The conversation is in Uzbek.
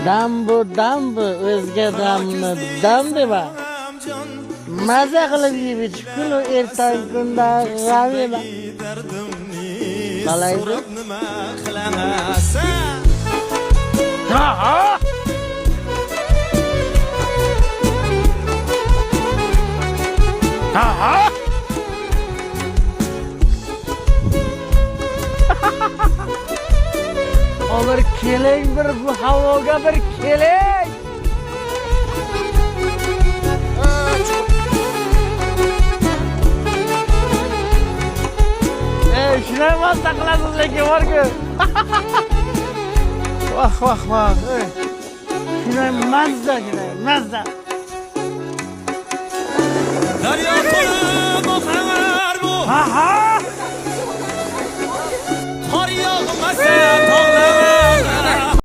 dam bu o'zga damni dam dema. Maza qilib yeb ich kunu ertangi kunda g'am yema. Qalaydi? Ha. Olur keling bir bu havoga bir keling. Shunday mazza qilasiz lekin borku. Vah. Shunday mazza. Daryo to'lib oqar bu.